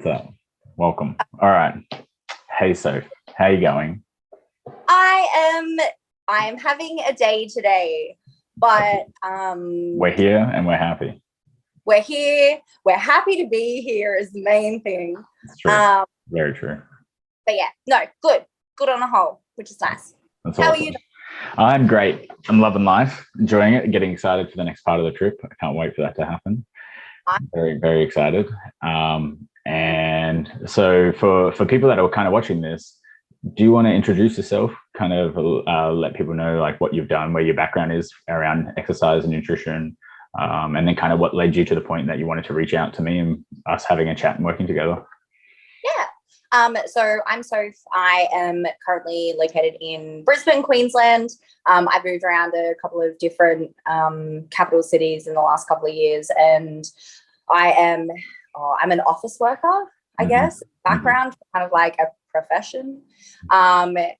So, welcome. All right. Hey, Soph, how you going? I am having a day today, but We're here and we're happy. we're here. We're happy to be here is the main thing. It's true. Very true. But yeah, no, good on the whole, which is nice. That's How awesome. are you? I'm great. I'm loving life, enjoying it, getting excited for the next part of the trip. I can't wait for that to happen. Very, very excited. And so for people that are kind of watching this, do you want to introduce yourself, kind of let people know like what you've done, where your background is around exercise and nutrition, and then kind of what led you to the point that you wanted to reach out to me and us having a chat and working together? Yeah. So I'm Soph. I am currently located in Brisbane, Queensland. I've moved around a couple of different capital cities in the last couple of years, and I'm an office worker, I guess. Background, kind of like a profession.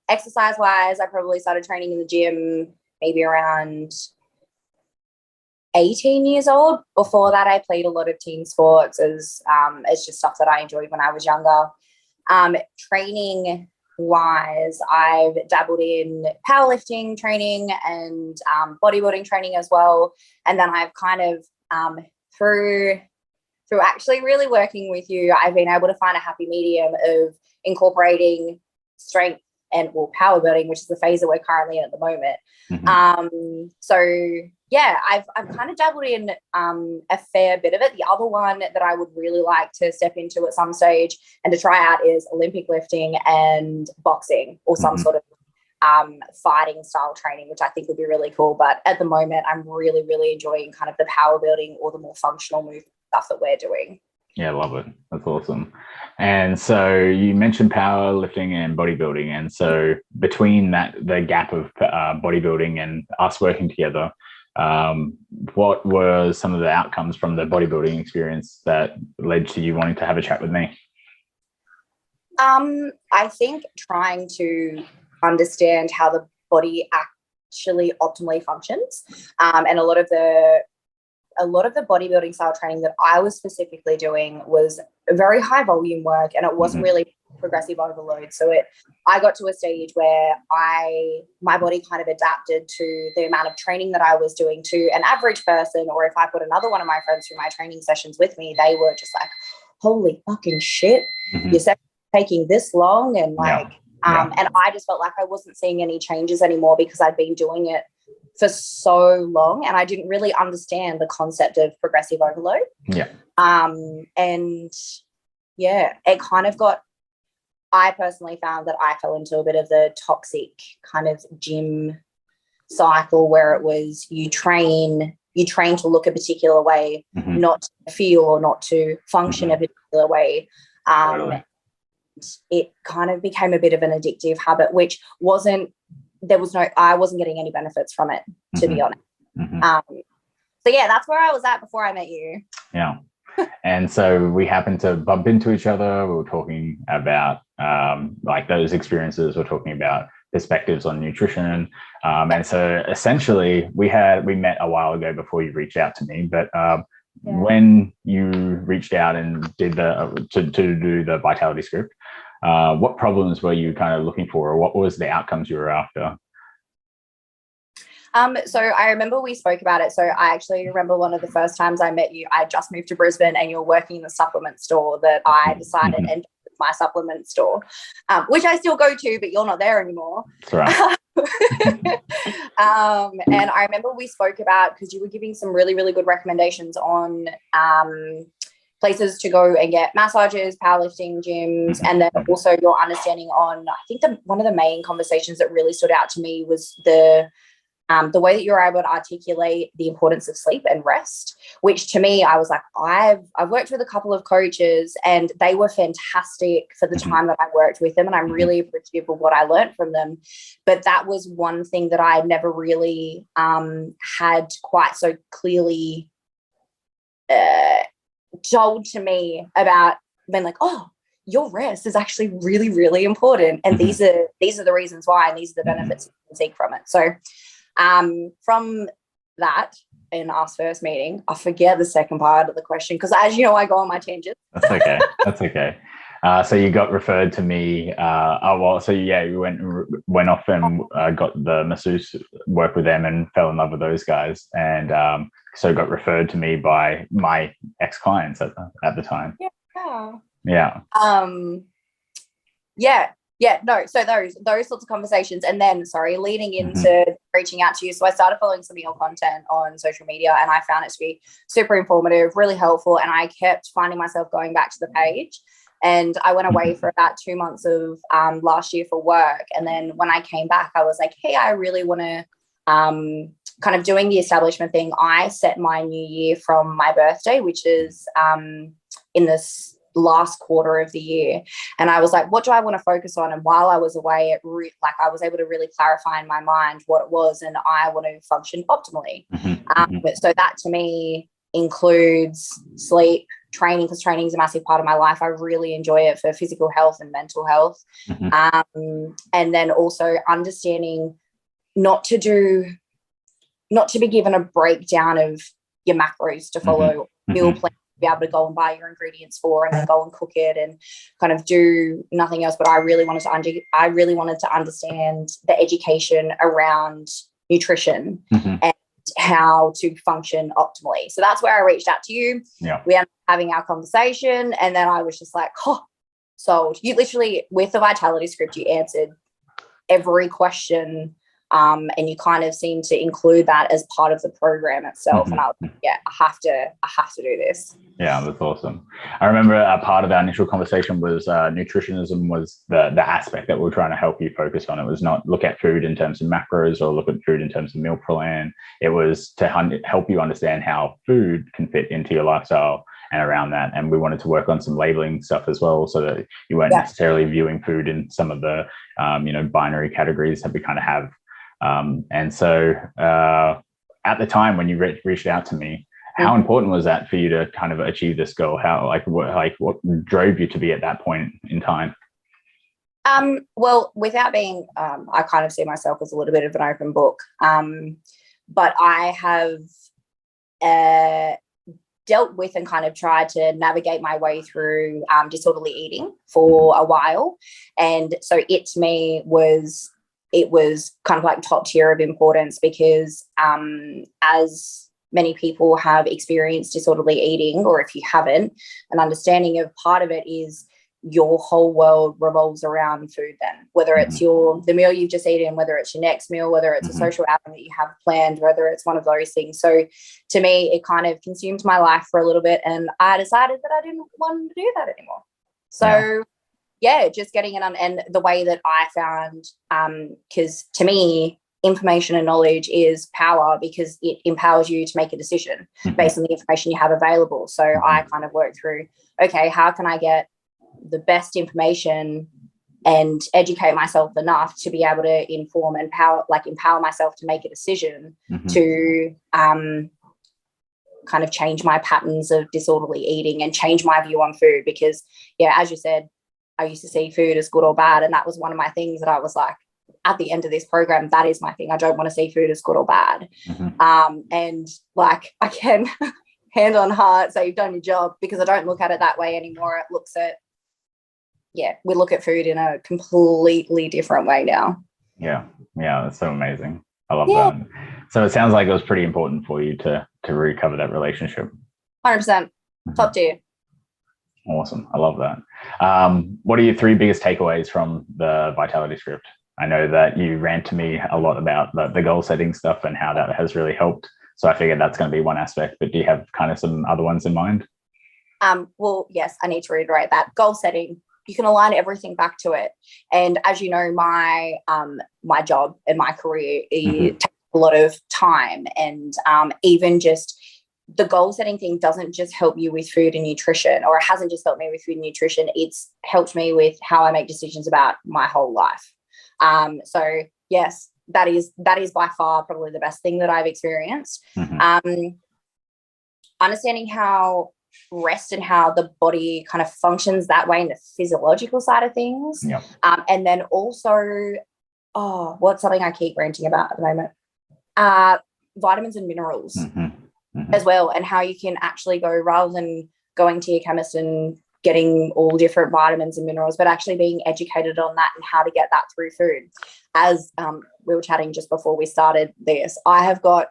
Exercise-wise, I probably started training in the gym maybe around 18 years old. Before that, I played a lot of team sports as just stuff that I enjoyed when I was younger. Training wise, I've dabbled in powerlifting training and bodybuilding training as well. And then I've kind of through actually really working with you, I've been able to find a happy medium of incorporating strength and power building, which is the phase that we're currently in at the moment. So yeah, I've kind of dabbled in a fair bit of it. The other one that I would really like to step into at some stage and to try out is Olympic lifting and boxing, or some sort of fighting style training, which I think would be really cool. But at the moment, I'm really, really enjoying kind of the power building or the more functional movement stuff that we're doing. Yeah, I love it. That's awesome. And so you mentioned powerlifting and bodybuilding. And so between the gap of bodybuilding and us working together, what were some of the outcomes from the bodybuilding experience that led to you wanting to have a chat with me? I think trying to understand how the body actually optimally functions, and a lot of the bodybuilding style training that I was specifically doing was very high volume work, and it wasn't really progressive overload. So I got to a stage where my body kind of adapted to the amount of training that I was doing to an average person, or if I put another one of my friends through my training sessions with me, they were just like, holy fucking shit, you're taking this long, and like and I just felt like I wasn't seeing any changes anymore because I'd been doing it for so long and I didn't really understand the concept of progressive overload. And yeah, it kind of I personally found that I fell into a bit of the toxic kind of gym cycle where it was you train to look a particular way, not to feel or not to function a particular way. It kind of became a bit of an addictive habit, which I wasn't getting any benefits from it, to be honest. So yeah, that's where I was at before I met you. Yeah. And so we happened to bump into each other. We were talking about like those experiences. We're talking about perspectives on nutrition. And so essentially we met a while ago before you reached out to me, but when you reached out and did to do the vitality script, what problems were you kind of looking for, or what was the outcomes you were after? So I remember we spoke about it. So I actually remember one of the first times I met you, I just moved to Brisbane and you're working in the supplement store that I decided and my supplement store, which I still go to, but you're not there anymore. That's right. And I remember we spoke about, because you were giving some really, really good recommendations on places to go and get massages, powerlifting gyms, and then also your understanding on, I think one of the main conversations that really stood out to me was the way that you're able to articulate the importance of sleep and rest, which to me, I was like, I've worked with a couple of coaches and they were fantastic for the time that I worked with them. And I'm really appreciative of what I learned from them. But that was one thing that I never really had quite so clearly told to me about, being like, oh, your rest is actually really, really important. And these are the reasons why, and these are the benefits you can take from it. So from that, in our first meeting. I forget the second part of the question because, as you know, I go on my tangents. That's okay. That's okay. So you got referred to me. You went off and got the masseuse, work with them, and fell in love with those guys, and so got referred to me by my ex-clients at the time. Yeah. No. So those sorts of conversations, and then leading into reaching out to you. So I started following some of your content on social media, and I found it to be super informative, really helpful, and I kept finding myself going back to the page. And I went away for about 2 months of last year for work. And then when I came back, I was like, hey, I really want to kind of doing the establishment thing. I set my new year from my birthday, which is in this last quarter of the year. And I was like, what do I want to focus on? And while I was away, I was able to really clarify in my mind what it was, and I want to function optimally. So that to me includes sleep, training, because training is a massive part of my life. I really enjoy it for physical health and mental health. And then also understanding not to be given a breakdown of your macros to follow, meal plan, to be able to go and buy your ingredients for and then go and cook it and kind of do nothing else. But I really wanted to understand the education around nutrition and how to function optimally. So that's where I reached out to you. Yeah. We ended up having our conversation, and then I was just like, sold. You literally, with the Vitality script, you answered every question, and you kind of seem to include that as part of the program itself. And I was like, yeah, I have to do this. Yeah, that's awesome. I remember a part of our initial conversation was nutritionism was the aspect that we were trying to help you focus on. It was not look at food in terms of macros or look at food in terms of meal plan. It was to help you understand how food can fit into your lifestyle and around that. And we wanted to work on some labeling stuff as well, so that you weren't necessarily viewing food in some of the binary categories that we kind of have. And so at the time when you reached out to me, how important was that for you to kind of achieve this goal? How what drove you to be at that point in time? Well, without being, I kind of see myself as a little bit of an open book. But I have dealt with and kind of tried to navigate my way through disorderly eating for a while. And so it to me was kind of like top tier of importance, because as many people have experienced disorderly eating, or if you haven't, an understanding of part of it is your whole world revolves around food then, whether it's the meal you've just eaten, whether it's your next meal, whether it's a social outing that you have planned, whether it's one of those things. So to me, it kind of consumed my life for a little bit, and I decided that I didn't want to do that anymore. So just getting it on, and the way that I found, because to me, information and knowledge is power, because it empowers you to make a decision based on the information you have available. So I kind of worked through, okay, how can I get the best information and educate myself enough to be able to inform and empower myself to make a decision to kind of change my patterns of disorderly eating and change my view on food. Because as you said, I used to see food as good or bad, and that was one of my things that I was like, at the end of this program, that is my thing. I don't want to see food as good or bad. And like, I can hand on heart say you've done your job, because I don't look at it that way anymore. It looks at, we look at food in a completely different way now. Yeah, that's so amazing. I love that. So it sounds like it was pretty important for you to recover that relationship. 100%. Top tier. Awesome. I love that. What are your 3 biggest takeaways from the Vitality script? I know that you rant to me a lot about the goal setting stuff and how that has really helped. So I figured that's going to be one aspect, but do you have kind of some other ones in mind? Well, yes, I need to reiterate that. Goal setting, you can align everything back to it. And as you know, my job and my career takes a lot of time, and even just the goal setting thing doesn't just help you with food and nutrition, or it hasn't just helped me with food and nutrition. It's helped me with how I make decisions about my whole life. So yes, that is by far probably the best thing that I've experienced. Understanding how rest and how the body kind of functions that way in the physiological side of things. And then also, what's something I keep ranting about at the moment? Vitamins and minerals. as well, and how you can actually go, rather than going to your chemist and getting all different vitamins and minerals, but actually being educated on that and how to get that through food. As we were chatting just before we started this, I have got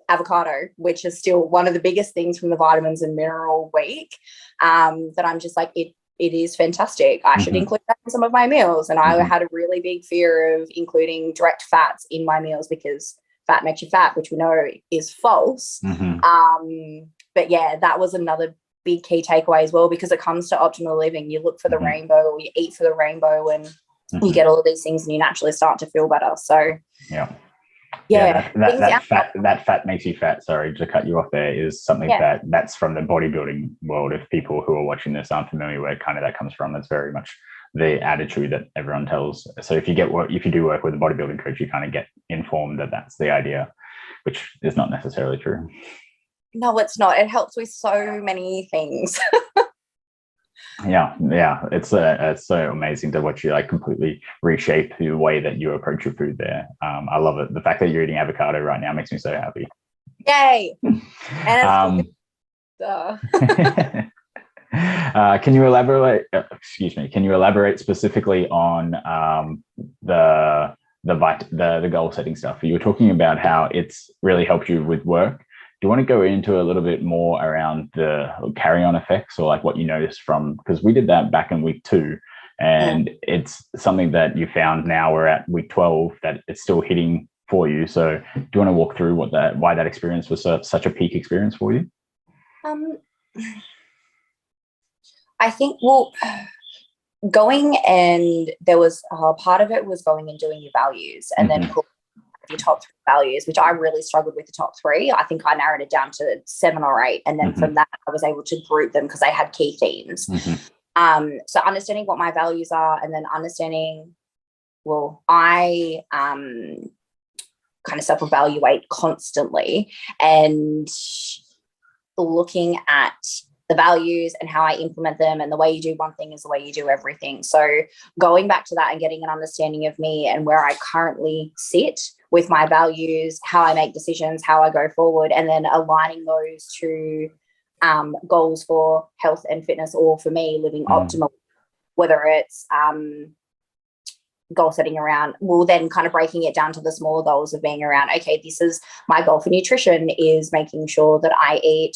avocado, which is still one of the biggest things from the vitamins and mineral week, that I'm just like, it is fantastic. I should include that in some of my meals. And I had a really big fear of including direct fats in my meals, because fat makes you fat, which we know is false. But yeah, that was another big key takeaway as well, because it comes to optimal living. You look for the rainbow, or you eat for the rainbow, and you get all of these things and you naturally start to feel better. So that fat makes you fat, sorry to cut you off there, is something that's from the bodybuilding world. If people who are watching this aren't familiar where kind of that comes from, that's very much the attitude that everyone tells. So if you do work with a bodybuilding coach, you kind of get informed that that's the idea, which is not necessarily true. No, it's not. It helps with so many things. Yeah, it's so amazing to watch you like completely reshape the way that you approach your food there. I love it. The fact that you're eating avocado right now makes me so happy. Yay! And can you elaborate? Can you elaborate specifically on the goal setting stuff? You were talking about how it's really helped you with work. Do you want to go into a little bit more around the carry-on effects, or like what you noticed from, because we did that back in week 2, and it's something that you found now we're at week 12 that it's still hitting for you. So do you want to walk through why that experience was such a peak experience for you? I think, going, and there was part of it was going and doing your values, and then your top 3 values, which I really struggled with the top 3. I think I narrowed it down to 7 or 8. And then from that, I was able to group them because they had key themes. So understanding what my values are, and then understanding, I kind of self-evaluate constantly, and looking at the values and how I implement them, and the way you do one thing is the way you do everything. So going back to that and getting an understanding of me and where I currently sit with my values, how I make decisions, how I go forward, and then aligning those to goals for health and fitness, or for me living optimal, whether it's goal setting around, then kind of breaking it down to the smaller goals of being around, okay, this is my goal for nutrition, is making sure that I eat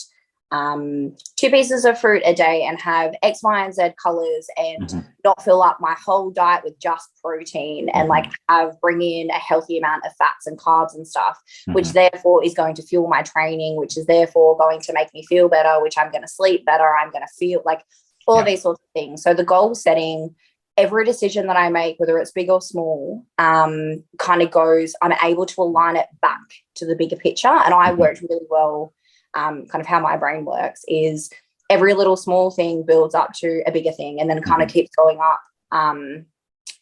2 pieces of fruit a day and have X, Y, and Z colors, and not fill up my whole diet with just protein, and like bring in a healthy amount of fats and carbs and stuff, which therefore is going to fuel my training, which is therefore going to make me feel better, which I'm going to sleep better, I'm going to feel like all of these sorts of things. So the goal setting, every decision that I make, whether it's big or small, kind of goes, I'm able to align it back to the bigger picture. And I worked really well. Kind of how my brain works is every little small thing builds up to a bigger thing, and then kind of keeps going up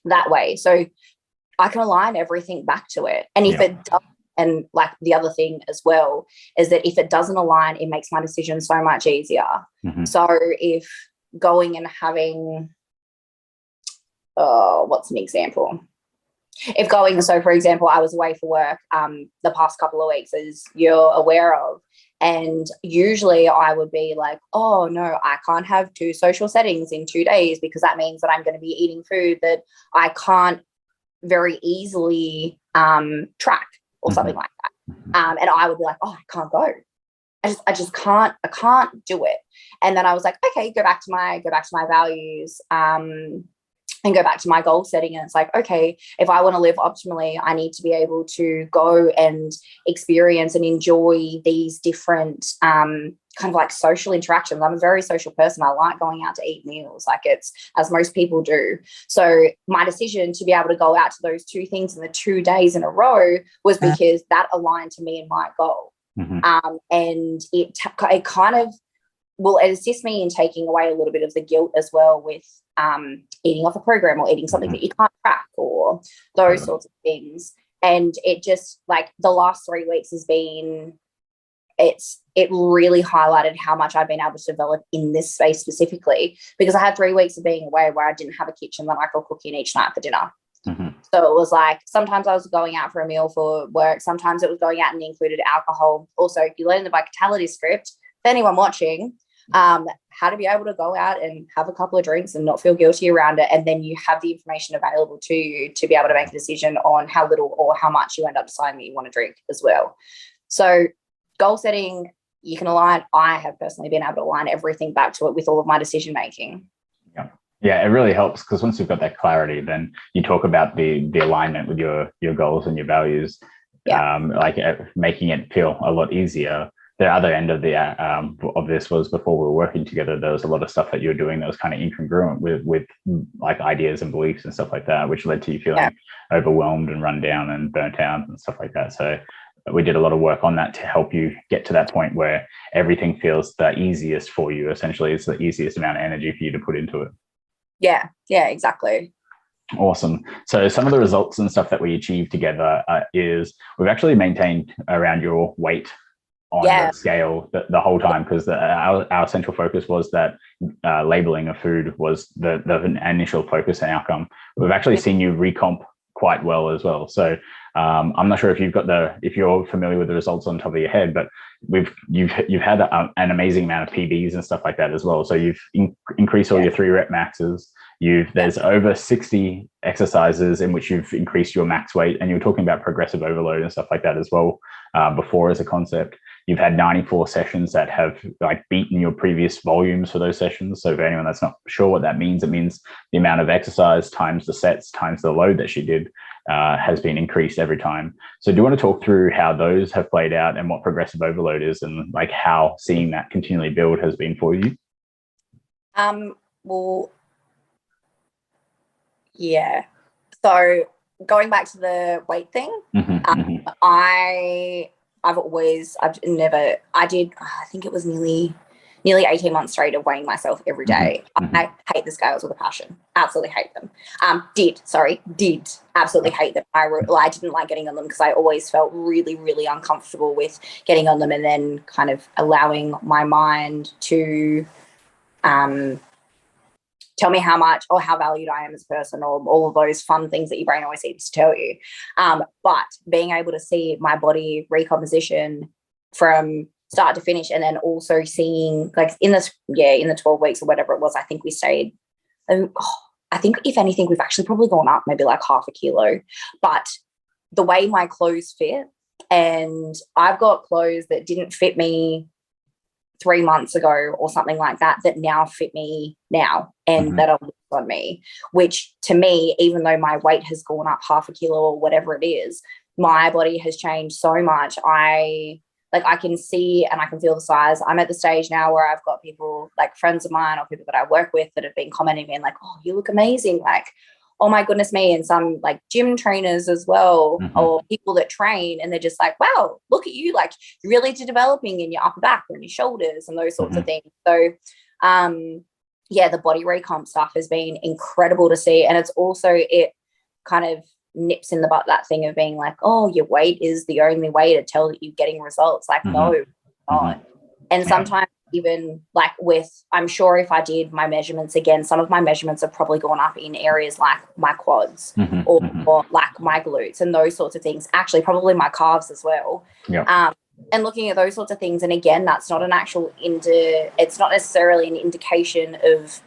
that way. So I can align everything back to it. And if it does, and like the other thing as well is that if it doesn't align, it makes my decision so much easier. So if going and having, what's an example? If going, so for example, I was away for work the past couple of weeks, as you're aware of, and usually I would be like, oh no, I can't have 2 social settings in 2 days, because that means that I'm going to be eating food that I can't very easily track, or something like that. And I would be like, oh, I can't go. I just can't do it. And then I was like, okay, go back to my values, and go back to my goal setting. And it's like, okay, if I want to live optimally, I need to be able to go and experience and enjoy these different kind of like social interactions. I'm a very social person. I like going out to eat meals, like it's as most people do. So my decision to be able to go out to those 2 things in the 2 days in a row was because that aligned to me and my goal. And it kind of it assists me in taking away a little bit of the guilt as well with eating off a program, or eating something that you can't track, or those sorts of things. And it just, like, the last 3 weeks has been, it really highlighted how much I've been able to develop in this space specifically, because I had 3 weeks of being away where I didn't have a kitchen that I could cook in each night for dinner. So it was like sometimes I was going out for a meal for work. Sometimes it was going out and included alcohol. Also, if you learn the vitality script, for anyone watching, how to be able to go out and have a couple of drinks and not feel guilty around it. And then you have the information available to you to be able to make a decision on how little or how much you end up deciding that you want to drink as well. So goal setting, you can align. I have personally been able to align everything back to it with all of my decision making. Yeah, it really helps because once you've got that clarity, then you talk about the alignment with your goals and your values, making it feel a lot easier. The other end of of this was before we were working together, there was a lot of stuff that you were doing that was kind of incongruent with like ideas and beliefs and stuff like that, which led to you feeling overwhelmed and run down and burnt out and stuff like that. So we did a lot of work on that to help you get to that point where everything feels the easiest for you. Essentially, it's the easiest amount of energy for you to put into it. Yeah, exactly. Awesome. So some of the results and stuff that we achieved together is we've actually maintained around your weight on the scale the whole time, because our central focus was that labeling of food was the initial focus and outcome. We've actually seen you recomp quite well as well. So I'm not sure if you're familiar with the results on top of your head, but you've had an amazing amount of PBs and stuff like that as well. So you've increased all your 3-rep maxes. There's over 60 exercises in which you've increased your max weight, and you were talking about progressive overload and stuff like that as well before as a concept. You've had 94 sessions that have like beaten your previous volumes for those sessions. So for anyone that's not sure what that means, it means the amount of exercise times the sets times the load that she did has been increased every time. So do you want to talk through how those have played out and what progressive overload is, and like how seeing that continually build has been for you? Well, yeah. So going back to the weight thing, I think it was nearly 18 months straight of weighing myself every day. I hate the scales with a passion. Absolutely hate them. Did absolutely hate them. I didn't like getting on them because I always felt really, really uncomfortable with getting on them, and then kind of allowing my mind to tell me how much or how valued I am as a person, or all of those fun things that your brain always seems to tell you. But being able to see my body recomposition from start to finish, and then also seeing like in the 12 weeks or whatever it was, I think we stayed, I think if anything, we've actually probably gone up maybe like half a kilo. But the way my clothes fit, and I've got clothes that didn't fit me 3 months ago or something like that now fit me now, and that are on me, which to me, even though my weight has gone up half a kilo or whatever it is, my body has changed so much. I can see and I can feel the size. I'm at the stage now where I've got people like friends of mine or people that I work with that have been commenting and like, oh, you look amazing. Like, oh my goodness me. And some like gym trainers as well, or people that train, and they're just like, wow, look at you. Like, you're really developing in your upper back and your shoulders and those sorts of things. So, the body recomp stuff has been incredible to see. And it's also, it kind of nips in the butt that thing of being like, oh, your weight is the only way to tell that you're getting results. Like, no, not. And sometimes even like I'm sure if I did my measurements again, some of my measurements have probably gone up in areas like my quads or like my glutes and those sorts of things. Actually, probably my calves as well. And looking at those sorts of things. And again, that's not an actual it's not necessarily an indication of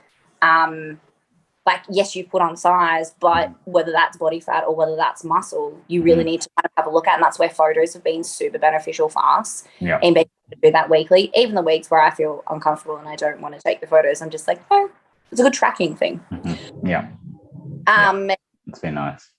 like, yes, you've put on size, but whether that's body fat or whether that's muscle, you really need to kind of have a look at. And that's where photos have been super beneficial for us. And being able to do that weekly, even the weeks where I feel uncomfortable and I don't want to take the photos, I'm just like, oh, it's a good tracking thing. It's been nice.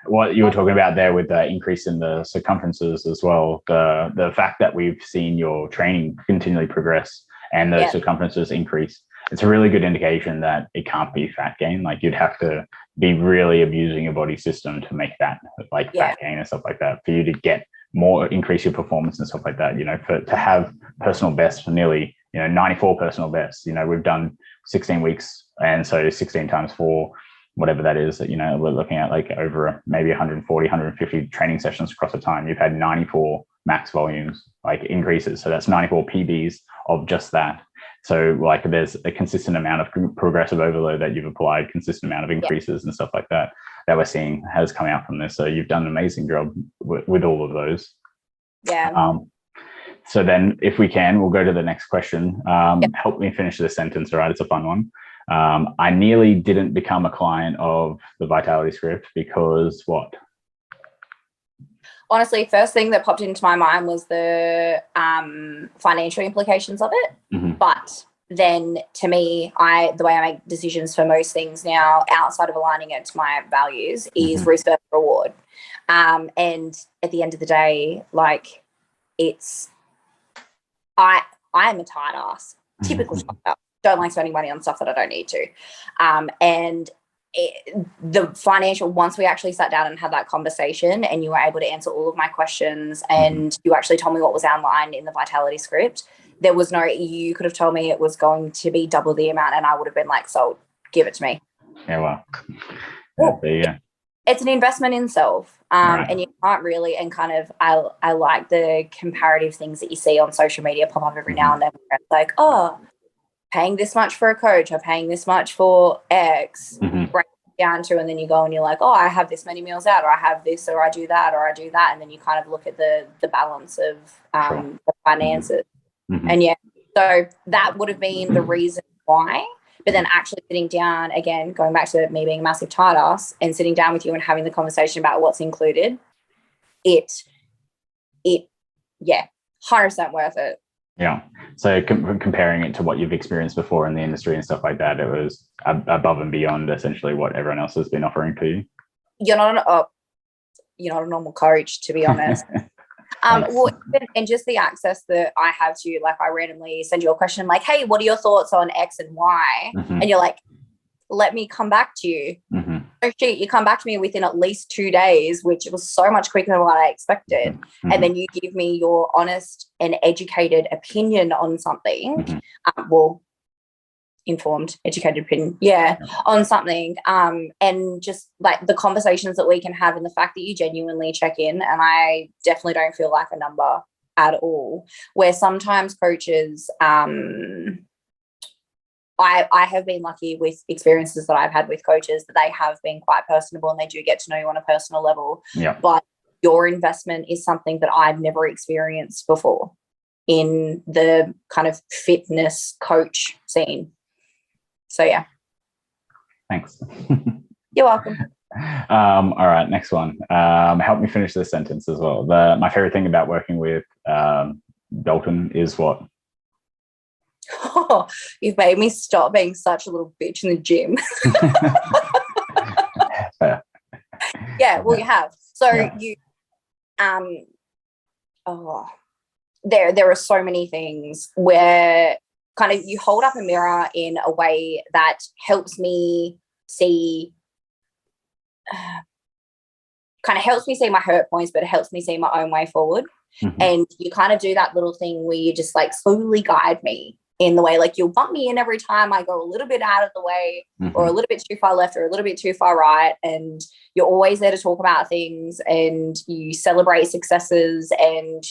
What you were talking about there with the increase in the circumferences as well, the fact that we've seen your training continually progress and those circumferences increase, it's a really good indication that it can't be fat gain. Like, you'd have to be really abusing your body system to make that like fat gain and stuff like that for you to get more, increase your performance and stuff like that. To have personal bests for nearly 94 personal bests. We've done 16 weeks, and so 16 times 4, whatever that is, we're looking at like over maybe 140, 150 training sessions across the time. You've had 94 max volumes, like increases. So that's 94 PBs of just that. So like there's a consistent amount of progressive overload that you've applied, consistent amount of increases and stuff like that. that we're seeing has come out from this. So you've done an amazing job with all of those. Yeah. So then if we can, we'll go to the next question. Help me finish this sentence, all right? It's a fun one. I nearly didn't become a client of the Vitality Script because what? Honestly, first thing that popped into my mind was the financial implications of it. Mm-hmm. But then to me, the way I make decisions for most things now, outside of aligning it to my values, is Mm-hmm. risk versus reward. And at the end of the day, like, I am a tight ass, typical shopper. Don't like spending money on stuff that I don't need to. And the financial, once we actually sat down and had that conversation and you were able to answer all of my questions and you actually told me what was outlined in the Vitality Script, there was you could have told me it was going to be double the amount and I would have been like, sold, give it to me. Yeah, well, there you go. It's an investment in self. Right. And you can't really, and kind of, I like the comparative things that you see on social media pop up every now and then. Where it's like, oh, paying this much for a coach or paying this much for X, break it down to, and then you go and you're like, oh, I have this many meals out, or I have this, or I do that, or I do that. And then you kind of look at the balance of the finances. And yeah, so that would have been the reason why. But then actually sitting down, again, going back to me being a massive tight ass and sitting down with you and having the conversation about what's included, yeah, 100% worth it. Yeah. So comparing it to what you've experienced before in the industry and stuff like that, it was above and beyond essentially what everyone else has been offering to you. You're not a normal coach, to be honest. Well, and just the access that I have to you, like I randomly send you a question like, hey, what are your thoughts on X and Y? And you're like, let me come back to you. Oh shit, you come back to me within at least 2 days, which was so much quicker than what I expected. And then you give me your honest and educated opinion on something. Informed, educated opinion, on something. And just like the conversations that we can have and the fact that you genuinely check in, and I definitely don't feel like a number at all, where sometimes coaches, I have been lucky with experiences that I've had with coaches that they have been quite personable and they do get to know you on a personal level. Yeah. But your investment is something that I've never experienced before in the kind of fitness coach scene. So yeah. Thanks. You're welcome. All right, next one. Help me finish this sentence as well. My favorite thing about working with Dalton is what? Oh, you've made me stop being such a little bitch in the gym. Yeah, well, you have. So you, there are so many things where kind of you hold up a mirror in a way that helps me see, my hurt points, but it helps me see my own way forward. And you kind of do that little thing where you just like slowly guide me in the way, like you'll bump me in every time I go a little bit out of the way or a little bit too far left or a little bit too far right. And you're always there to talk about things and you celebrate successes and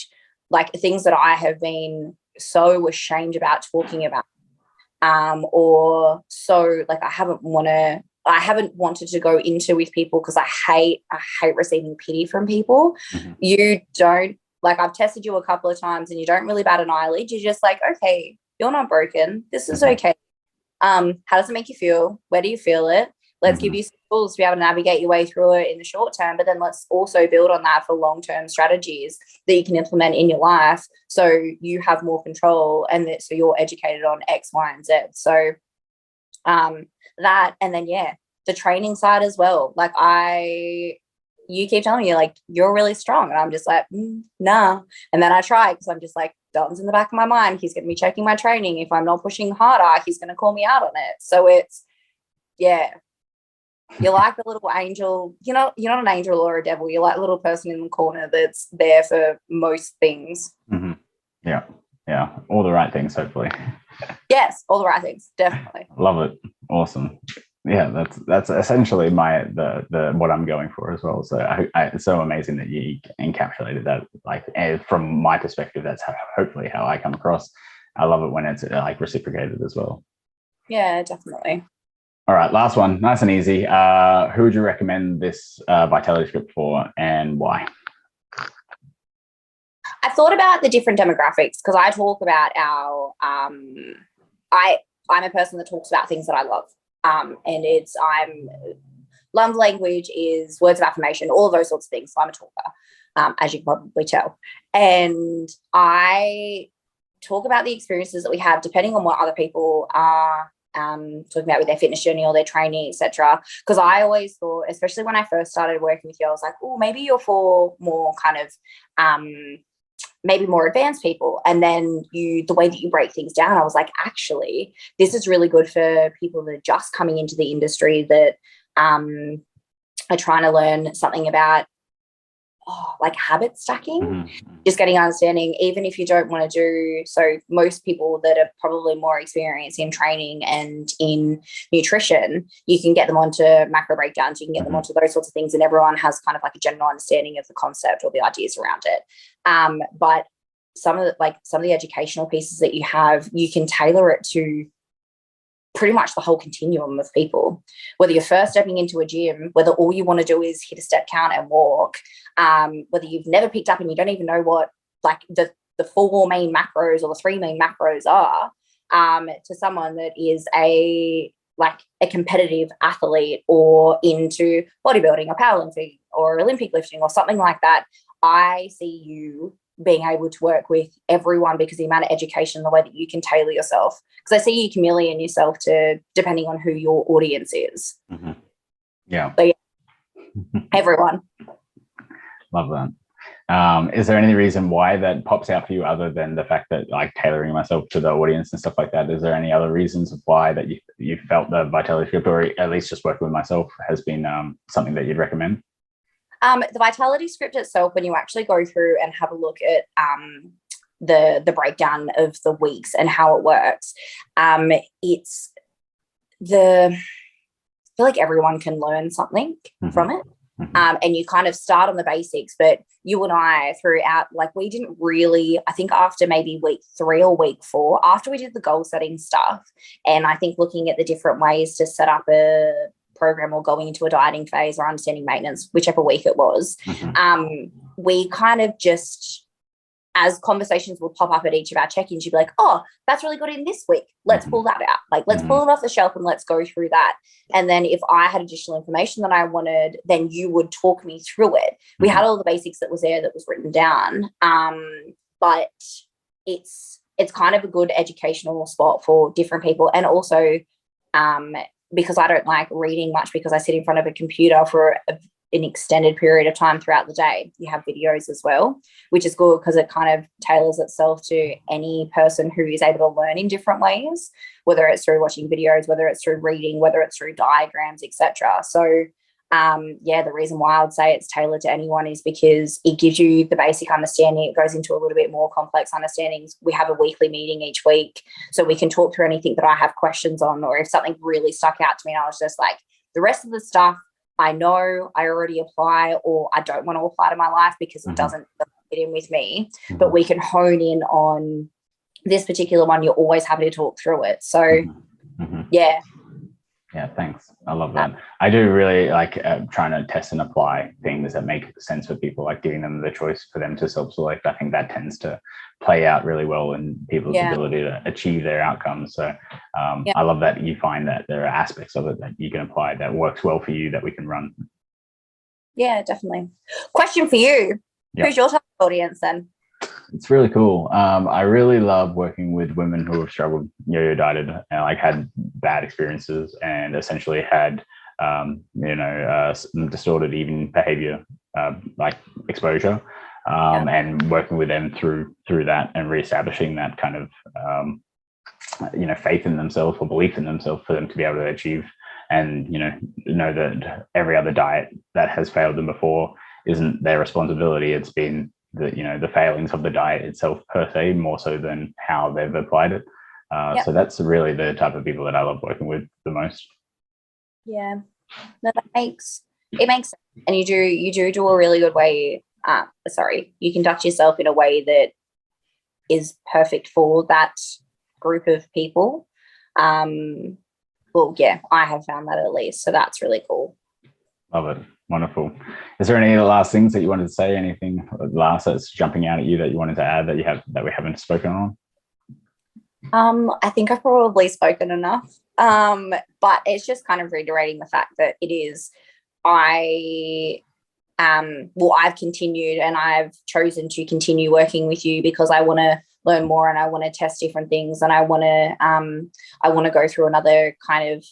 like things that I have been so ashamed about talking about. Or so like I haven't wanted to go into with people because I hate receiving pity from people. You don't, like I've tested you a couple of times and you don't really bat an eyelid. You're just like, okay, you're not broken. This is okay. How does it make you feel? Where do you feel it? Let's give you some tools to be able to navigate your way through it in the short term, but then let's also build on that for long-term strategies that you can implement in your life so you have more control and that so you're educated on X, Y, and Z. So that, and then the training side as well. Like you keep telling me like you're really strong and I'm just like nah, and then I try because I'm just like Dalton's in the back of my mind, he's going to be checking my training. If I'm not pushing harder, he's going to call me out on it. So it's you're like the little angel. You're not an angel or a devil. You're like a little person in the corner that's there for most things. Yeah, all the right things, hopefully. Yes, all the right things, definitely. Love it. Awesome. Yeah, that's essentially the what I'm going for as well. So it's so amazing that you encapsulated that. Like from my perspective, that's hopefully how I come across. I love it when it's like reciprocated as well. Yeah, definitely. All right, last one, nice and easy. Who would you recommend this vitality script for, and why? I've thought about the different demographics because I talk about our I'm a person that talks about things that I love. And I'm love language is words of affirmation, all of those sorts of things. So I'm a talker, as you can probably tell. And I talk about the experiences that we have depending on what other people are talking about with their fitness journey or their training, etc. Because I always thought, especially when I first started working with you, I was like, oh, maybe you're for more kind of maybe more advanced people. And then the way that you break things down, I was like, actually, this is really good for people that are just coming into the industry that are trying to learn something about like habit stacking, just getting understanding, even if you don't want to do, so most people that are probably more experienced in training and in nutrition, you can get them onto macro breakdowns, you can get them onto those sorts of things, and everyone has kind of like a general understanding of the concept or the ideas around it. But some of the educational pieces that you have, you can tailor it to pretty much the whole continuum of people, whether you're first stepping into a gym, whether all you want to do is hit a step count and walk, whether you've never picked up and you don't even know what like the 4 main macros or the 3 main macros are, to someone that is a competitive athlete or into bodybuilding or powerlifting or Olympic lifting or something like that. I see you being able to work with everyone because the amount of education, the way that you can tailor yourself, because I see you chameleon yourself to depending on who your audience is. Yeah. So yeah, everyone. Love that. Is there any reason why that pops out for you other than the fact that like tailoring myself to the audience and stuff like that? Is there any other reasons of why that you felt the vitality script, or at least just working with myself, has been something that you'd recommend? The vitality script itself, when you actually go through and have a look at the breakdown of the weeks and how it works, it's I feel like everyone can learn something from it. And you kind of start on the basics, but you and I throughout, like we didn't really, I think after maybe week 3 or week 4, after we did the goal setting stuff, and I think looking at the different ways to set up a program or going into a dieting phase or understanding maintenance, whichever week it was, we kind of just, as conversations will pop up at each of our check-ins, you'd be like, oh, that's really good in this week. Let's pull that out. Like, let's pull it off the shelf and let's go through that. And then if I had additional information that I wanted, then you would talk me through it. We had all the basics that was there that was written down. But it's kind of a good educational spot for different people. And also, because I don't like reading much because I sit in front of a computer for an extended period of time throughout the day. You have videos as well, which is good because it kind of tailors itself to any person who is able to learn in different ways, whether it's through watching videos, whether it's through reading, whether it's through diagrams, etc. So the reason why I would say it's tailored to anyone is because it gives you the basic understanding. It goes into a little bit more complex understandings. We have a weekly meeting each week, so we can talk through anything that I have questions on, or if something really stuck out to me and I was just like, the rest of the stuff I know I already apply, or I don't want to apply to my life because it doesn't fit in with me, but we can hone in on this particular one. You're always happy to talk through it. So Yeah, thanks. I love that. I do really like trying to test and apply things that make sense for people, like giving them the choice for them to self-select. I think that tends to play out really well in people's ability to achieve their outcomes. So I love that you find that there are aspects of it that you can apply that works well for you that we can run. Yeah, definitely. Question for you. Yep. Who's your target audience then? It's really cool. I really love working with women who have struggled, yo-yo dieted, and like had bad experiences and essentially had, some distorted eating behavior, like exposure, and working with them through that and reestablishing that kind of, faith in themselves or belief in themselves for them to be able to achieve and, know that every other diet that has failed them before isn't their responsibility. It's been the failings of the diet itself per se, more so than how they've applied it. So that's really the type of people that I love working with the most. Yeah, no, it makes sense. And you do a really good way. You conduct yourself in a way that is perfect for that group of people. well, yeah, I have found that at least. So that's really cool. Love it. Wonderful. Is there any last things that you wanted to say? Anything last that's jumping out at you that you wanted to add that we haven't spoken on? I think I've probably spoken enough. But it's just kind of reiterating the fact that it is, I've continued and I've chosen to continue working with you because I want to learn more and I want to test different things and I want to go through another kind of,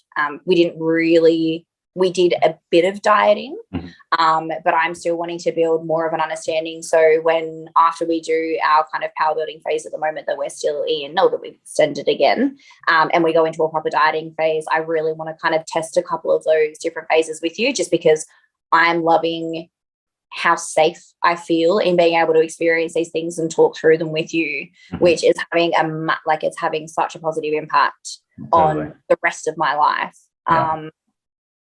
we did a bit of dieting, but I'm still wanting to build more of an understanding. So after we do our kind of power building phase at the moment that we're still in, that we've extended again, and we go into a proper dieting phase, I really want to kind of test a couple of those different phases with you, just because I'm loving how safe I feel in being able to experience these things and talk through them with you, which is it's having such a positive impact on the rest of my life. Yeah.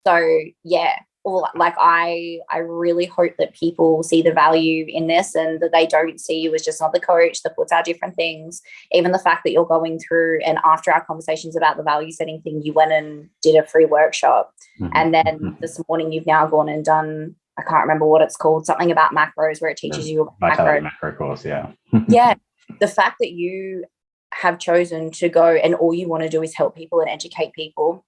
So yeah, I really hope that people see the value in this and that they don't see you as just another coach that puts out different things. Even the fact that you're going through, and after our conversations about the value setting thing, you went and did a free workshop. And then this morning you've now gone and done, I can't remember what it's called, something about macros where it teaches you about vitality macro course. Yeah. Yeah. The fact that you have chosen to go and all you want to do is help people and educate people,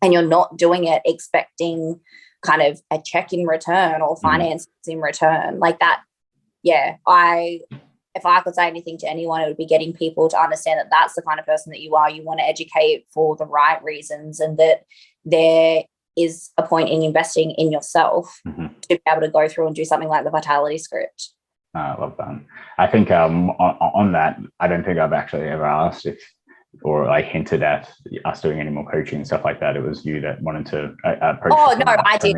and you're not doing it expecting kind of a check in return or finances in return like that. Yeah. If I could say anything to anyone, it would be getting people to understand that that's the kind of person that you are. You want to educate for the right reasons, and that there is a point in investing in yourself to be able to go through and do something like the vitality script. I love that. I think on that, I don't think I've actually ever asked or like hinted at us doing any more coaching and stuff like that. It was you that wanted to approach. Oh no, I did.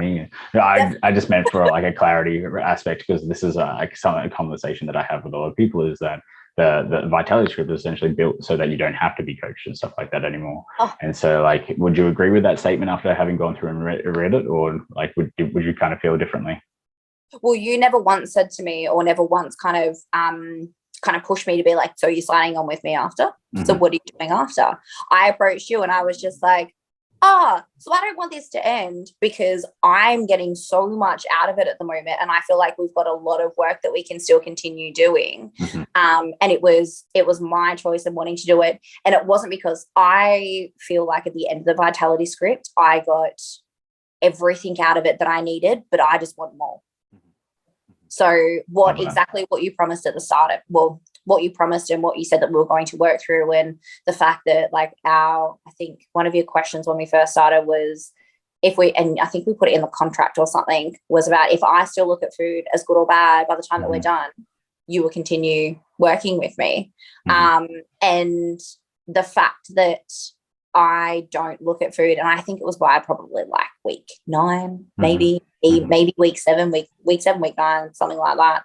No, I just meant for like a clarity aspect, because this is a conversation that I have with a lot of people, is that the vitality script is essentially built so that you don't have to be coached and stuff like that anymore. And so, like, would you agree with that statement after having gone through and read it, or like would you kind of feel differently? Well, you never once said to me, or never once kind of pushed me to be like, so you're signing on with me after? So what are you doing after? I approached you and I was just like, so I don't want this to end, because I'm getting so much out of it at the moment, and I feel like we've got a lot of work that we can still continue doing. And it was my choice of wanting to do it, and it wasn't because I feel like at the end of the vitality script I got everything out of it that I needed, but I just want more. So exactly what you promised at the start what you promised and what you said that we were going to work through, and the fact that like I think one of your questions when we first started was and I think we put it in the contract or something, was about if I still look at food as good or bad by the time that we're done, you will continue working with me. And the fact that I don't look at food, and I think it was by probably like week 9, maybe week 7, week 9, something like that.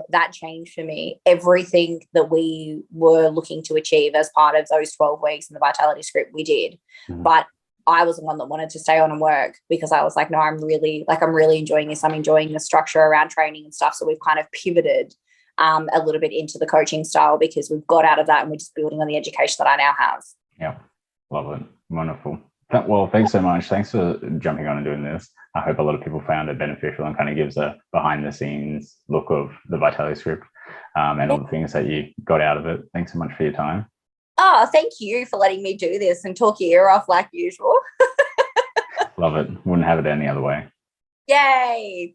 That changed for me everything that we were looking to achieve as part of those 12 weeks in the vitality script we did. But I was the one that wanted to stay on and work, because I was like, no, I'm really enjoying this. I'm enjoying the structure around training and stuff. So we've kind of pivoted a little bit into the coaching style, because we've got out of that and we're just building on the education that I now have. Yeah. Love it. Wonderful. Well, thanks so much. Thanks for jumping on and doing this. I hope a lot of people found it beneficial and kind of gives a behind the scenes look of the vitality script and all the things that you got out of it. Thanks so much for your time. Oh, thank you for letting me do this and talk your ear off like usual. Love it. Wouldn't have it any other way. Yay.